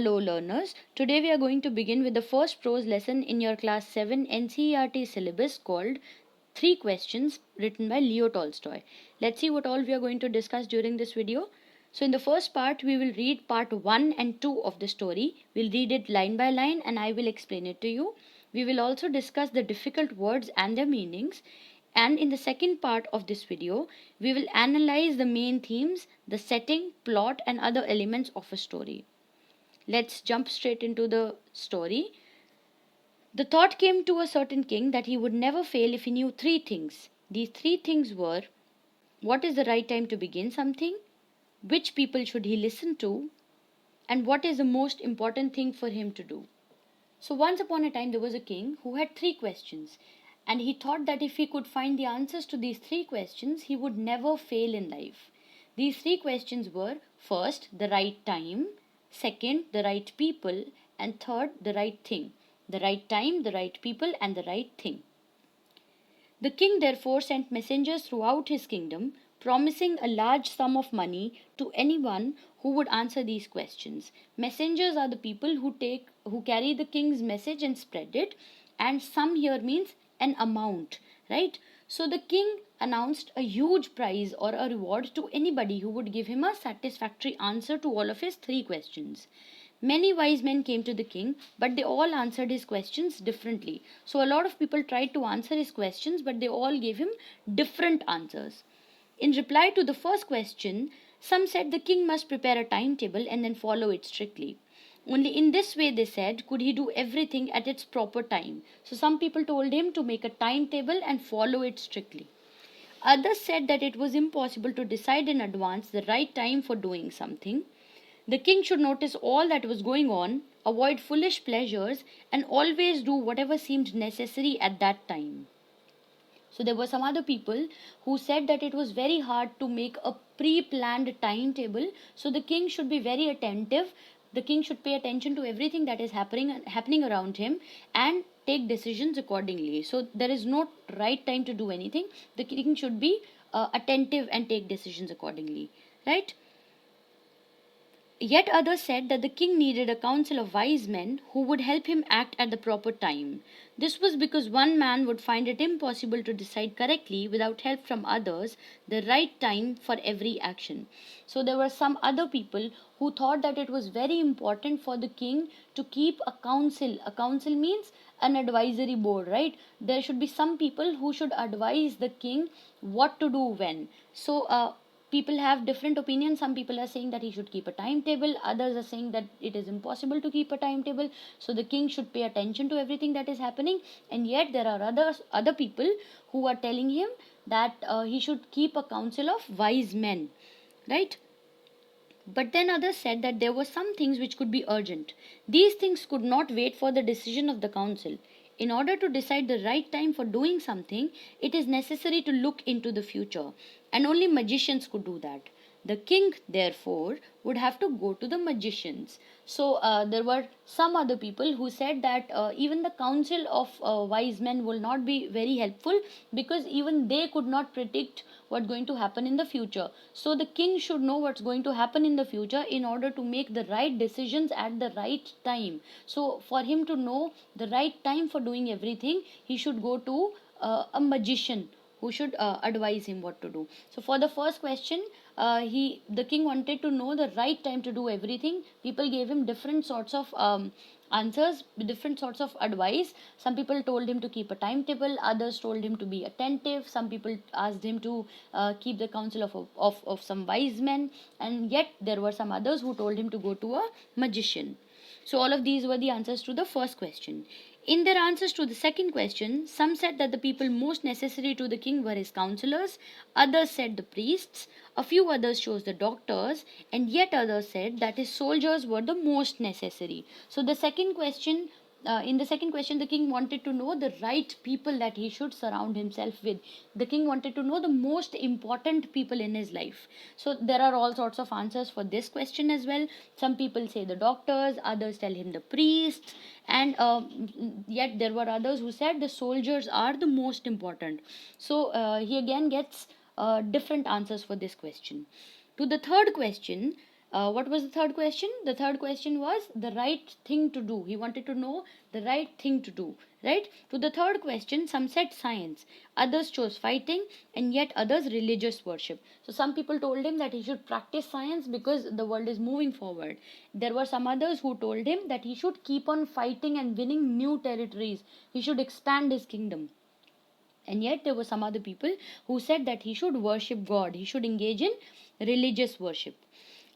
Hello learners, today we are going to begin with the first prose lesson in your class 7 NCERT syllabus called 3 Questions written by Leo Tolstoy. Let's see what all we are going to discuss during this video. So in the first part we will read part 1 and 2 of the story. We'll read it line by line and I will explain it to you. We will also discuss the difficult words and their meanings. And in the second part of this video, we will analyze the main themes, the setting, plot and other elements of a story. Let's jump straight into the story. The thought came to a certain king that he would never fail if he knew 3 things. These 3 things were: what is the right time to begin something, which people should he listen to, and what is the most important thing for him to do. So, once upon a time, there was a king who had 3 questions, and he thought that if he could find the answers to these 3 questions, he would never fail in life. These 3 questions were: first, the right time; second, the right people; and third, the right thing. The right time, the right people, and the right thing. The king therefore sent messengers throughout his kingdom, promising a large sum of money to anyone who would answer these questions. Messengers are the people who carry the king's message and spread it, and sum here means an amount, right? So the king announced a huge prize or a reward to anybody who would give him a satisfactory answer to all of his 3 questions. Many wise men came to the king, but they all answered his questions differently. So a lot of people tried to answer his questions, but they all gave him different answers. In reply to the first question, some said the king must prepare a timetable and then follow it strictly. Only in this way, they said, could he do everything at its proper time. So some people told him to make a timetable and follow it strictly. Others said that it was impossible to decide in advance the right time for doing something. The king should notice all that was going on, avoid foolish pleasures, and always do whatever seemed necessary at that time. So there were some other people who said that it was very hard to make a pre-planned timetable. So the king should be very attentive. The king should pay attention to everything that is happening around him and take decisions accordingly. So there is no right time to do anything. The king should be attentive and take decisions accordingly, right? Yet others said that the king needed a council of wise men who would help him act at the proper time. This was because one man would find it impossible to decide correctly without help from others the right time for every action. So there were some other people who thought that it was very important for the king to keep a council. A council means an advisory board, right? There should be some people who should advise the king what to do when. So people have different opinions. Some people are saying that he should keep a timetable, others are saying that it is impossible to keep a timetable, so the king should pay attention to everything that is happening. And yet there are other people who are telling him that he should keep a council of wise men, right? But then others said that there were some things which could be urgent. These things could not wait for the decision of the council. In order to decide the right time for doing something, it is necessary to look into the future, and only magicians could do that. The king, therefore, would have to go to the magicians. So there were some other people who said that even the council of wise men will not be very helpful, because even they could not predict what's going to happen in the future. So the king should know what's going to happen in the future in order to make the right decisions at the right time. So for him to know the right time for doing everything, he should go to a magician who should advise him what to do. So for the first question, the king wanted to know the right time to do everything. People gave him different sorts of answers, different sorts of advice. Some people told him to keep a timetable, others told him to be attentive, some people asked him to keep the counsel of some wise men, and yet there were some others who told him to go to a magician. So all of these were the answers to the first question. In their answers to the second question, some said that the people most necessary to the king were his counselors, others said the priests, a few others chose the doctors, and yet others said that his soldiers were the most necessary. So in the second question, the king wanted to know the right people that he should surround himself with. The king wanted to know the most important people in his life. So there are all sorts of answers for this question as well. Some people say the doctors, others tell him the priests, and yet there were others who said the soldiers are the most important. So he again gets different answers for this question. To the third question, What was the third question? The third question was the right thing to do. He wanted to know the right thing to do, right? To the third question, some said science, others chose fighting, and yet others religious worship. So some people told him that he should practice science because the world is moving forward. There were some others who told him that he should keep on fighting and winning new territories. He should expand his kingdom. And yet there were some other people who said that he should worship God, he should engage in religious worship.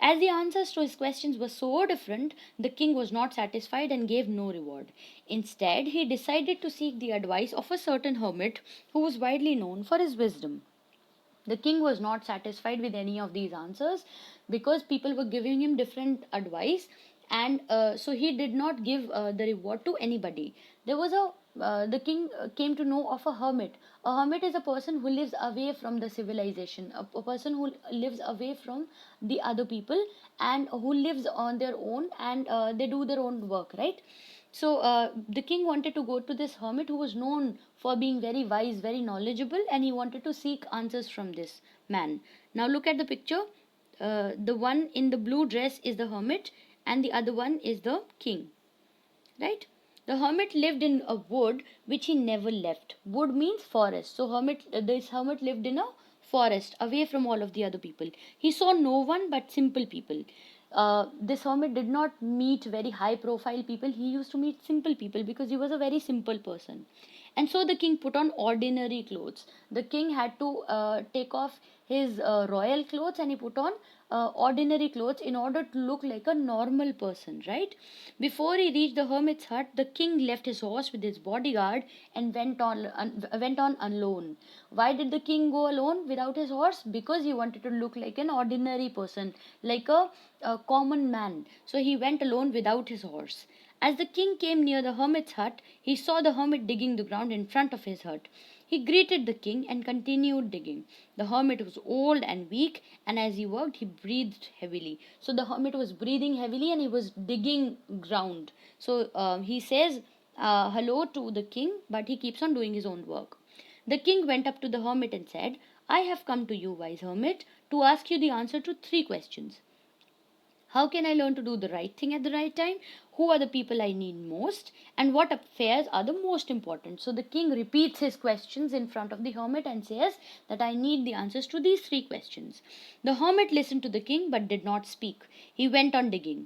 As the answers to his questions were so different, the king was not satisfied and gave no reward. Instead, he decided to seek the advice of a certain hermit who was widely known for his wisdom. The king was not satisfied with any of these answers because people were giving him different advice, and so he did not give the reward to anybody. There was a The king came to know of a hermit. A hermit is a person who lives away from the civilization, a person who lives away from the other people and who lives on their own, and they do their own work, right? So the king wanted to go to this hermit who was known for being very wise, very knowledgeable, and he wanted to seek answers from this man. Now look at the picture. The one in the blue dress is the hermit, and the other one is the king, right? The hermit lived in a wood which he never left. Wood means forest. So this hermit lived in a forest away from all of the other people. He saw no one but simple people. This hermit did not meet very high profile people. He used to meet simple people because he was a very simple person. And so the king put on ordinary clothes. The king had to take off his royal clothes, and he put on ordinary clothes in order to look like a normal person, right? Before he reached the hermit's hut, the king left his horse with his bodyguard and went on alone. Why did the king go alone without his horse? Because he wanted to look like an ordinary person, like a common man. So he went alone without his horse. As the king came near the hermit's hut, he saw the hermit digging the ground in front of his hut. He greeted the king and continued digging. The hermit was old and weak, and as he worked, he breathed heavily. So the hermit was breathing heavily and he was digging ground. So he says hello to the king, but he keeps on doing his own work. The king went up to the hermit and said, I have come to you, wise hermit, to ask you the answer to three questions. How can I learn to do the right thing at the right time? Who are the people I need most? And what affairs are the most important? So the king repeats his questions in front of the hermit and says that I need the answers to these three questions. The hermit listened to the king but did not speak. He went on digging.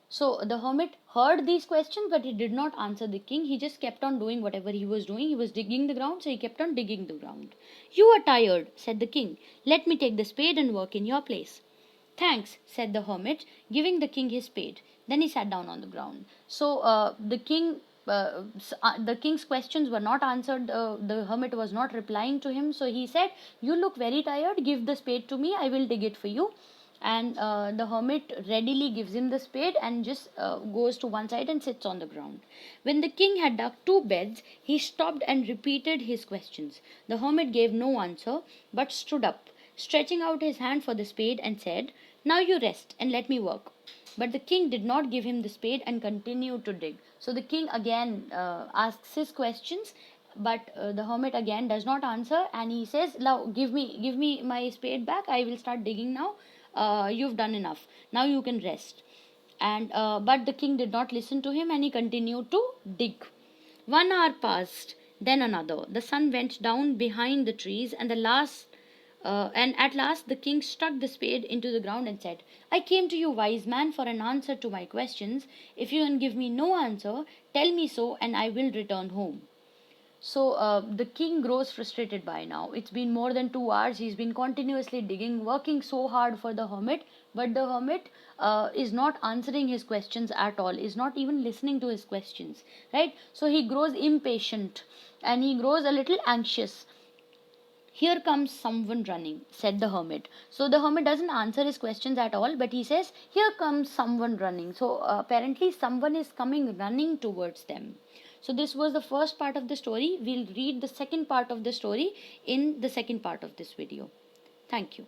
So the hermit heard these questions, but he did not answer the king. He just kept on doing whatever he was doing. He was digging the ground, so he kept on digging the ground. You are tired, said the king. Let me take the spade and work in your place. Thanks, said the hermit, giving the king his spade. Then he sat down on the ground. So the king's questions were not answered. The hermit was not replying to him. So he said, "You look very tired. Give the spade to me. I will dig it for you." And the hermit readily gives him the spade and just goes to one side and sits on the ground. When the king had dug two beds, he stopped and repeated his questions. The hermit gave no answer, but stood up, stretching out his hand for the spade, and said, Now you rest and let me work. But the king did not give him the spade and continued to dig. So the king again asks his questions, but the hermit again does not answer, and he says, "Now give me my spade back. I will start digging now. You've done enough. Now you can rest." And but the king did not listen to him, and he continued to dig. 1 hour passed, then another. The sun went down behind the trees, and at last the king stuck the spade into the ground and said, I came to you, wise man, for an answer to my questions. If you can give me no answer, tell me so, and I will return home. So the king grows frustrated by now. It's been more than 2 hours. He's been continuously digging, working so hard for the hermit, but the hermit is not answering his questions at all, is not even listening to his questions, right? So he grows impatient and he grows a little anxious. Here comes someone running, said the hermit. So the hermit doesn't answer his questions at all, but he says, Here comes someone running. So apparently, someone is coming running towards them. So this was the first part of the story. We'll read the second part of the story in the second part of this video. Thank you.